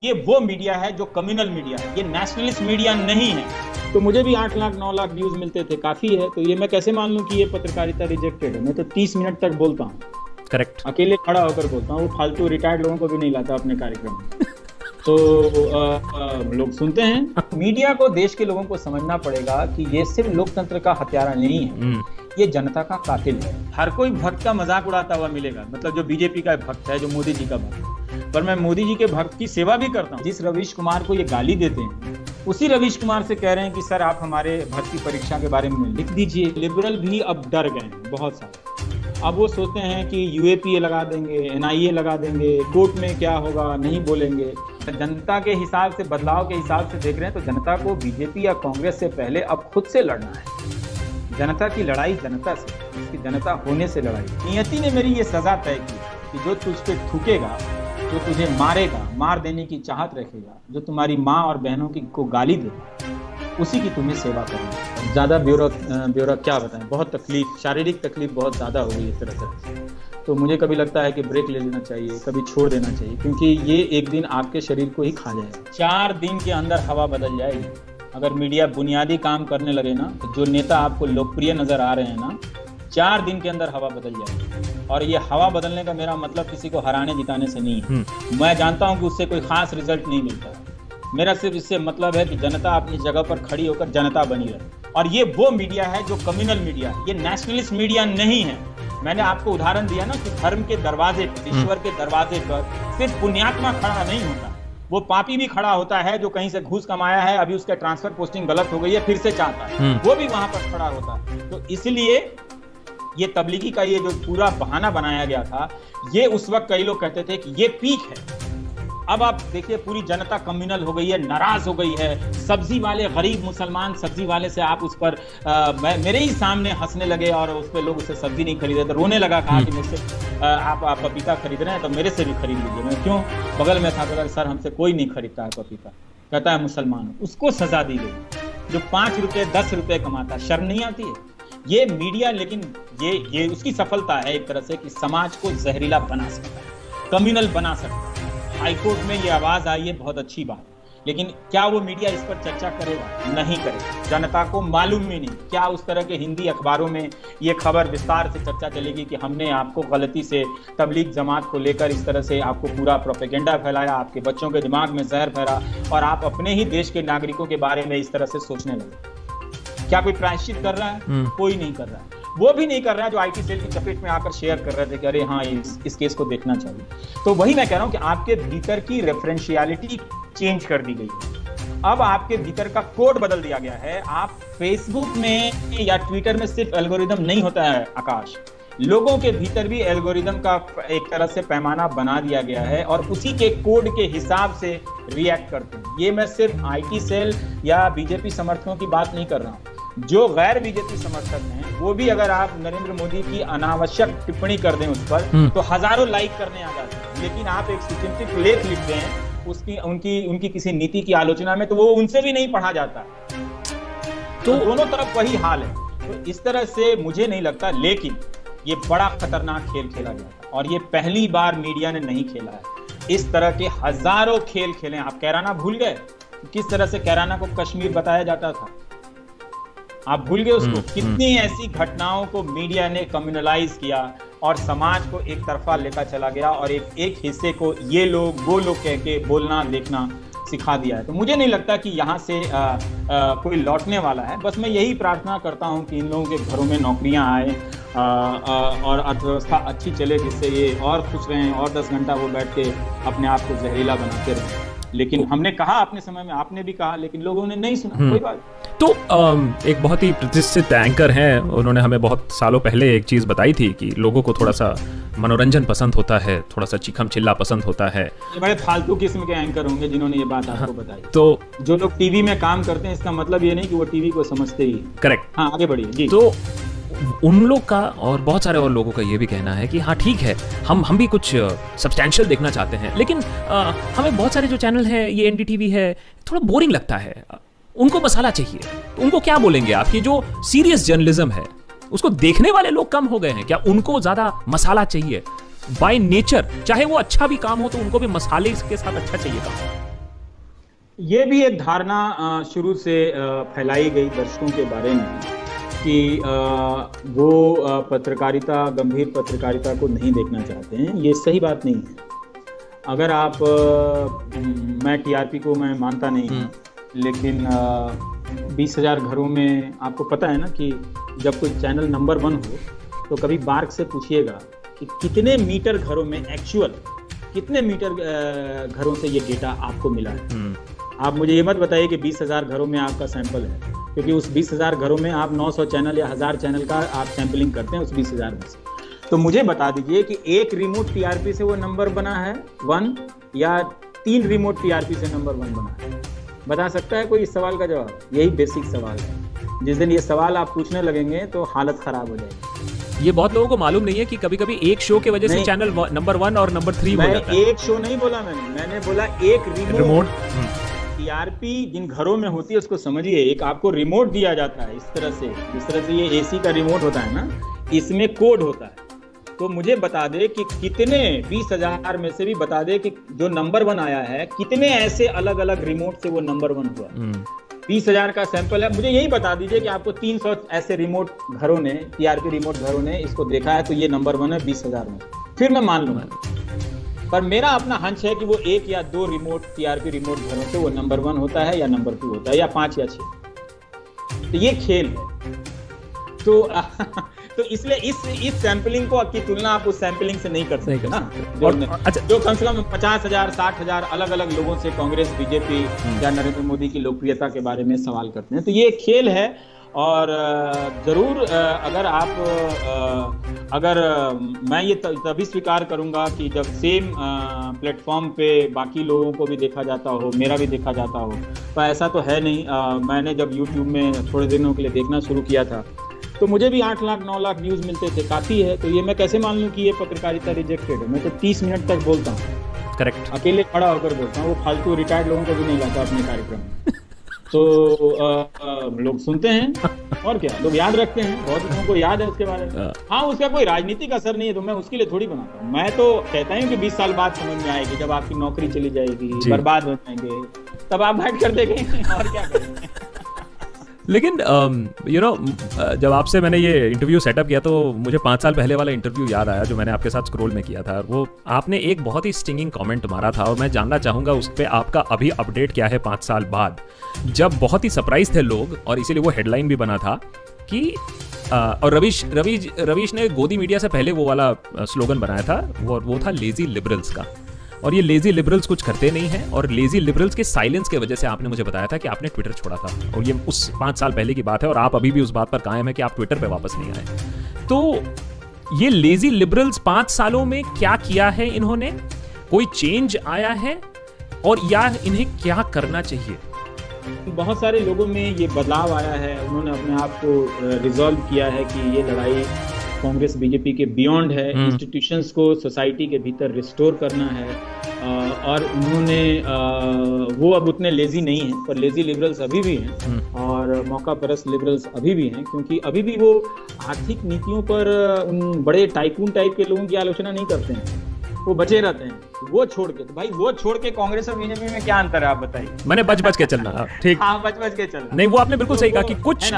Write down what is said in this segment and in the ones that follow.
ये वो मीडिया है जो कम्युनल मीडिया है, ये नेशनलिस्ट मीडिया नहीं है। तो मुझे भी 8 लाख 9 लाख व्यूज मिलते थे, काफी है। तो ये मैं कैसे मान लूं कि ये पत्रकारिता रिजेक्टेड है? मैं तो 30 मिनट तक बोलता हूँ, करेक्ट, अकेले खड़ा होकर बोलता हूँ। वो फालतू रिटायर्ड लोगों को भी नहीं लाता अपने कार्यक्रम में, तो लोग सुनते हैं। मीडिया को देश के लोगों को समझना पड़ेगा कि ये सिर्फ लोकतंत्र का हत्यारा नहीं है, ये जनता का कातिल है। हर कोई भक्त का मजाक उड़ाता हुआ मिलेगा, मतलब जो बीजेपी का भक्त है, जो मोदी जी का भक्त है, पर मैं मोदी जी के भक्त की सेवा भी करता हूँ। जिस रवीश कुमार को ये गाली देते हैं, उसी रवीश कुमार से कह रहे हैं कि सर आप हमारे भर्ती परीक्षा के बारे में लिख दीजिए। लिबरल भी अब डर गए हैं बहुत सारे। अब वो सोचते हैं कि यूएपीए लगा देंगे, एनआईए लगा देंगे, कोर्ट में क्या होगा नहीं बोलेंगे। जनता के हिसाब से, बदलाव के हिसाब से देख रहे हैं तो जनता को बीजेपी या कांग्रेस से पहले अब खुद से लड़ना है। जनता की लड़ाई जनता से, इसकी जनता होने से लड़ाई। नियति ने मेरी ये सजा तय की कि जो तुझ पे थूकेगा, जो तुझे मारेगा, मार देने की चाहत रखेगा, जो तुम्हारी माँ और बहनों की को गाली देगा, उसी की तुम्हें सेवा करनी। ज़्यादा ब्यौरा क्या बताएं, बहुत तकलीफ, शारीरिक तकलीफ बहुत ज़्यादा हो गई इस तरह से। तो मुझे कभी लगता है कि ब्रेक ले लेना चाहिए, कभी छोड़ देना चाहिए, क्योंकि ये एक दिन आपके शरीर को ही खा जाएगा। 4 दिन के अंदर हवा बदल जाएगी अगर मीडिया बुनियादी काम करने लगे ना। तो जो नेता आपको लोकप्रिय नजर आ रहे हैं ना, 4 दिन के अंदर हवा बदल जाएगी। और ये हवा बदलने का मेरा मतलब किसी को हराने जिताने से नहीं है। मैं जानता हूं कि उससे कोई खास रिजल्ट नहीं मिलता है। मेरा सिर्फ इससे मतलब है कि जनता अपनी जगह पर खड़ी होकर जनता बनी रहे। और ये वो मीडिया है जो कम्युनल मीडिया है, ये नेशनलिस्ट मीडिया नहीं है। मैंने आपको उदाहरण दिया ना कि धर्म के दरवाजे पर, ईश्वर के दरवाजे पर सिर्फ पुण्यात्मा खड़ा नहीं होता, वो पापी भी खड़ा होता है जो कहीं से घूस कमाया है, अभी उसका ट्रांसफर पोस्टिंग गलत हो गई है, फिर से चाहता है, वो भी वहां पर खड़ा होता है। तो इसलिए ये तबलीगी का ये जो पूरा बहाना बनाया गया था, ये उस वक्त कई लोग कहते थे कि ये पीक है। अब आप देखिए पूरी जनता कम्युनल हो गई है, नाराज हो गई है। सब्जी वाले, गरीब मुसलमान सब्जी वाले से आप उस पर मेरे ही सामने हंसने लगे और उस पर लोग उससे सब्जी नहीं खरीदे, तो रोने लगा, कहा कि मुझसे आप पपीता खरीद रहे हैं तो मेरे से भी खरीद लीजिए। मैं क्यों, बगल में था, कहता सर हमसे कोई नहीं खरीदता है पपीता, कहता है मुसलमान। उसको सजा दी गई जो 5 रुपये 10 रुपये कमाता। शर्म नहीं आती है ये मीडिया? लेकिन ये उसकी सफलता है एक तरह से कि समाज को जहरीला बना सकता है, कम्युनल बना सकता है। हाईकोर्ट में ये आवाज आई है, बहुत अच्छी बात, लेकिन क्या वो मीडिया इस पर चर्चा करेगा? नहीं करेगा। जनता को मालूम ही नहीं। क्या उस तरह के हिंदी अखबारों में ये खबर विस्तार से चर्चा चलेगी कि हमने आपको गलती से तबलीग जमात को लेकर इस तरह से आपको पूरा प्रोपेगेंडा फैलाया, आपके बच्चों के दिमाग में जहर फैला और आप अपने ही देश के नागरिकों के बारे में इस तरह से सोचने लगे? क्या कोई प्रायश्चित कर रहा है? कोई नहीं कर रहा है। वो भी नहीं कर रहा है जो आईटी सेल की चपेट में आकर शेयर कर रहे थे कि अरे हाँ इस केस को देखना चाहिए। तो वही मैं कह रहा हूं कि आपके भीतर की रेफरेंशियलिटी चेंज कर दी गई है। अब आपके भीतर का कोड बदल दिया गया है। आप फेसबुक में या ट्विटर में सिर्फ एल्गोरिदम नहीं होता है आकाश, लोगों के भीतर भी एल्गोरिदम का एक तरह से पैमाना बना दिया गया है और उसी के कोड के हिसाब से रिएक्ट करते हैं। ये मैं सिर्फ आईटी सेल या बीजेपी समर्थकों की बात नहीं कर रहा हूँ। जो गैर बीजेपी समर्थक हैं वो भी अगर आप नरेंद्र मोदी की अनावश्यक टिप्पणी कर दें उस पर तो हजारों लाइक करने आ जाते हैं। लेकिन आप एक सुचिंतित लेख लिखते हैं उसकी उनकी किसी नीति की आलोचना में, तो वो उनसे भी नहीं पढ़ा जाता। तो दोनों तरफ वही हाल है। तो इस तरह से मुझे नहीं लगता, लेकिन ये बड़ा खतरनाक खेल खेला गया था और ये पहली बार मीडिया ने नहीं खेला है। इस तरह के हजारों खेल खेले। आप कैराना भूल गए? किस तरह से कैराना को कश्मीर बताया जाता था? आप भूल गए उसको? कितनी ऐसी घटनाओं को मीडिया ने कम्युनलाइज किया और समाज को एक तरफा लेकर चला गया और एक हिस्से को ये लोग वो लोग कह के बोलना देखना सिखा दिया है। तो मुझे नहीं लगता कि यहाँ से कोई लौटने वाला है। बस मैं यही प्रार्थना करता हूँ कि इन लोगों के घरों में नौकरियाँ आए और अर्थव्यवस्था अच्छी चले, जिससे ये और खुश रहें और 10 घंटा वो बैठ के अपने आप को जहरीला बनाते रहें। लेकिन हमने कहा अपने समय में, आपने भी कहा, लेकिन लोगों ने नहीं सुना। कोई बात। तो एक बहुत ही प्रतिष्ठित एंकर हैं, उन्होंने हमें बहुत सालों पहले एक चीज़ बताई थी कि लोगों को थोड़ा सा मनोरंजन पसंद होता है, थोड़ा सा चिखम चिल्ला पसंद होता है। ये बड़े फालतू किस्म के एंकर होंगे जिन्होंने ये बात आपको बताई। तो जो लोग टीवी में काम करते हैं, इसका मतलब ये नहीं कि वो टीवी को समझते ही। करेक्ट। हाँ, आगे बढ़िए जी। तो उन लोग का और बहुत सारे और लोगों का ये भी कहना है कि हाँ ठीक है, हम भी कुछ सब्सटैंशियल देखना चाहते हैं, लेकिन हमें बहुत सारे जो चैनल है, ये एनडीटीवी है, थोड़ा बोरिंग लगता है, उनको मसाला चाहिए। तो उनको क्या बोलेंगे आप कि जो सीरियस जर्नलिज्म है उसको देखने वाले लोग कम हो गए हैं क्या? उनको ज्यादा मसाला चाहिए बाय नेचर, चाहे वो अच्छा भी काम हो तो उनको भी मसाले के साथ अच्छा चाहिए काम। ये भी एक धारणा शुरू से फैलाई गई दर्शकों के बारे में कि वो पत्रकारिता, गंभीर पत्रकारिता को नहीं देखना चाहते हैं। ये सही बात नहीं है। अगर आप मैं टीआरपी को मैं मानता नहीं हूँ, लेकिन 20,000 घरों में आपको पता है ना कि जब कोई चैनल नंबर 1 हो तो कभी बार्क से पूछिएगा कि कितने मीटर घरों में एक्चुअल कितने मीटर घरों से ये डेटा आपको मिला है। आप मुझे ये मत बताइए कि 20,000 घरों में आपका सैंपल है, क्योंकि उस 20,000 घरों में आप 900 चैनल या 1000 चैनल का आप सैंपलिंग करते हैं उस 20,000 में से। तो मुझे बता दीजिए कि एक रिमोट टीआरपी से वो नंबर बना है 1 या 3 रिमोट टीआरपी से नंबर 1 बना है? बता सकता है कोई इस सवाल का जवाब? यही बेसिक सवाल है। जिस दिन ये सवाल आप पूछने लगेंगे तो हालत खराब हो जाएगी। ये बहुत लोगों को मालूम नहीं है कि कभी कभी एक शो के वजह से चैनल नंबर 1 और नंबर 3 हो जाता है। एक शो नहीं बोला मैंने बोला एक रिमोट टीआरपी जिन घरों में होती है उसको समझिए। एक आपको रिमोट दिया जाता है इस तरह से, जिस तरह से ये एसी का रिमोट होता है ना, इसमें कोड होता है। तो मुझे बता दे कि कितने 20,000 में से भी बता दे कि जो नंबर 1 आया है कितने ऐसे अलग अलग रिमोट से वो नंबर 1 हुआ। 20,000 का सैंपल है, मुझे यही बता दीजिए कि आपको 300 ऐसे रिमोट घरों ने, टीआरपी रिमोट घरों ने इसको देखा है तो ये नंबर 1 है 20,000 में, फिर मैं मान लूंगा। पर मेरा अपना हंच है कि वो 1 या 2 रिमोट टीआरपी रिमोट घरों से वो नंबर 1 होता है या नंबर 2 होता है या 5 या 6। तो ये खेल है। तो इसलिए इस सैंपलिंग को की तुलना आप उस सैंपलिंग से नहीं कर सकते ना, जो कम से कम 50,000 60,000 अलग अलग लोगों से कांग्रेस, बीजेपी या नरेंद्र मोदी की लोकप्रियता के बारे में सवाल करते हैं। तो ये खेल है। और जरूर अगर मैं ये तभी स्वीकार करूंगा कि जब सेम प्लेटफॉर्म पे बाकी लोगों को भी देखा जाता हो, मेरा भी देखा जाता हो। तो ऐसा तो है नहीं। मैंने जब यूट्यूब में थोड़े दिनों के लिए देखना शुरू किया था तो मुझे भी 8 लाख 9 लाख व्यूज मिलते थे, काफ़ी है। तो ये मैं कैसे मान लूँ कि ये पत्रकारिता रिजेक्टेड है? मैं तो 30 मिनट तक बोलता हूँ, करेक्ट, अकेले खड़ा होकर बोलता हूँ। वो फालतू रिटायर्ड लोगों को भी नहीं लाता अपने कार्यक्रम में। तो लोग सुनते हैं और क्या, लोग याद रखते हैं, बहुत लोगों को याद है उसके बारे में। हाँ, उसका कोई राजनीतिक असर नहीं है तो मैं उसके लिए थोड़ी बनाता हूँ। मैं तो कहता हूँ कि 20 साल बाद समझ में आएगी, जब आपकी नौकरी चली जाएगी, बर्बाद हो जाएंगे, तब आप बैठ कर देखेंगे और क्या करेंगे। लेकिन जब आपसे मैंने ये इंटरव्यू सेटअप किया तो मुझे 5 साल पहले वाला इंटरव्यू याद आया जो मैंने आपके साथ स्क्रॉल में किया था। वो आपने एक बहुत ही स्टिंगिंग कमेंट मारा था और मैं जानना चाहूँगा उस पर आपका अभी अपडेट क्या है 5 साल बाद, जब बहुत ही सरप्राइज थे लोग और इसीलिए वो हेडलाइन भी बना था कि और रवीश ने गोदी मीडिया से पहले वो वाला स्लोगन बनाया था, वो था लेजी लिबरल्स का। और ये लेजी लिबरल्स कुछ करते नहीं हैं और लेजी लिबरल्स के साइलेंस की वजह से आपने मुझे बताया था कि आपने ट्विटर छोड़ा था। और ये उस 5 साल पहले की बात है और आप अभी भी उस बात पर कायम है कि आप ट्विटर पे वापस नहीं आए। तो ये लेजी लिबरल्स 5 सालों में क्या किया है इन्होंने? कोई चेंज आया है और या इन्हें क्या करना चाहिए? बहुत सारे लोगों में ये बदलाव आया है। उन्होंने अपने आप को रिजॉल्व किया है कि ये लड़ाई कांग्रेस बीजेपी के बियॉन्ड है। इंस्टीट्यूशंस को सोसाइटी के भीतर रिस्टोर करना है। और उन्होंने वो अब उतने लेजी नहीं हैं, पर लेजी लिबरल्स अभी भी हैं और मौका परस्त लिबरल्स अभी भी हैं, क्योंकि अभी भी वो आर्थिक नीतियों पर उन बड़े टाइकून टाइप के लोगों की आलोचना नहीं करते हैं, वो बचे रहते हैं। वो छोड़ के, तो भाई वो छोड़ के कांग्रेस और बीजेपी में क्या अंतर है आप बताइए? मैंने बच के चलना, ठीक। हाँ, बच के चलना। नहीं, वो आपने बिल्कुल सही कहा कि कुछ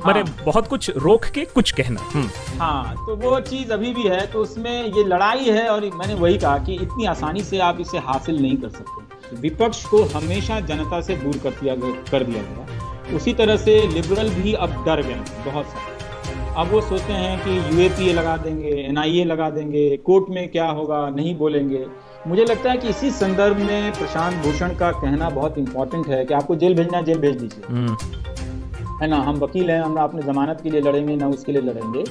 मैंने बहुत कुछ रोक के कुछ कहना। हाँ, तो वो चीज अभी भी है। तो उसमें ये लड़ाई है और मैंने वही कहा कि इतनी आसानी से आप इसे हासिल नहीं कर सकते। विपक्ष को हमेशा जनता से दूर कर दिया गया। उसी तरह से लिबरल भी अब डर गए बहुत सारे। अब वो सोचते हैं कि यूएपीए लगा देंगे, एनआईए लगा देंगे, कोर्ट में क्या होगा नहीं बोलेंगे। मुझे लगता है कि इसी संदर्भ में प्रशांत भूषण का कहना बहुत इंपॉर्टेंट है कि आपको जेल भेजना है, जेल भेज दीजिए, है ना। हम वकील हैं, हम अपने जमानत के लिए लड़ेंगे ना उसके लिए लड़ेंगे।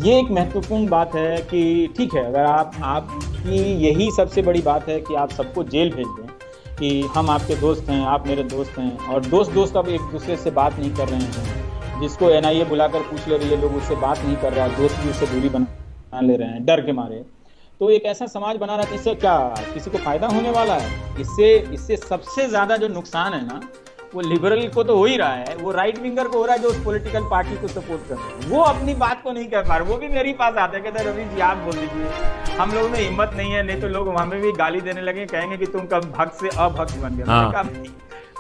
ये एक महत्वपूर्ण बात है कि ठीक है, अगर आपकी यही सबसे बड़ी बात है कि आप सबको जेल भेज दें कि हम आपके दोस्त हैं, आप मेरे दोस्त हैं, और दोस्त अब एक दूसरे से बात नहीं कर रहे हैं। जिसको एनआईए बुलाकर पूछ ले रही है, लोग उससे बात नहीं कर रहा है, दोस्त भी उससे दूरी बना ले रहे हैं डर के मारे। तो एक ऐसा समाज बना रहा है, इससे क्या किसी को फायदा होने वाला है? इससे सबसे ज्यादा जो नुकसान है ना, वो लिबरल को तो हो ही रहा है, वो राइट विंगर को हो रहा है जो उस पॉलिटिकल पार्टी को सपोर्ट कर रहे हैं। वो अपनी बात को नहीं कर पा रहे। वो भी मेरे पास आते हैं, कहते हैं रवि जी आप बोल दीजिए, हम लोगों में हिम्मत नहीं है, नहीं तो लोग हमें भी गाली देने लगे, कहेंगे कि तुम कब भक्त से अभक्त बन गए।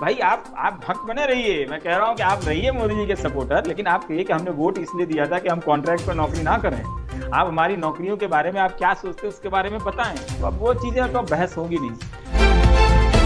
भाई आप भक्त बने रहिए, मैं कह रहा हूँ कि आप रहिए मोदी जी के सपोर्टर, लेकिन आप कहिए कि हमने वोट इसलिए दिया था कि हम कॉन्ट्रैक्ट पर नौकरी ना करें। आप हमारी नौकरियों के बारे में आप क्या सोचते हैं उसके बारे में बताएं, तो अब वो चीजें तो बहस होगी नहीं।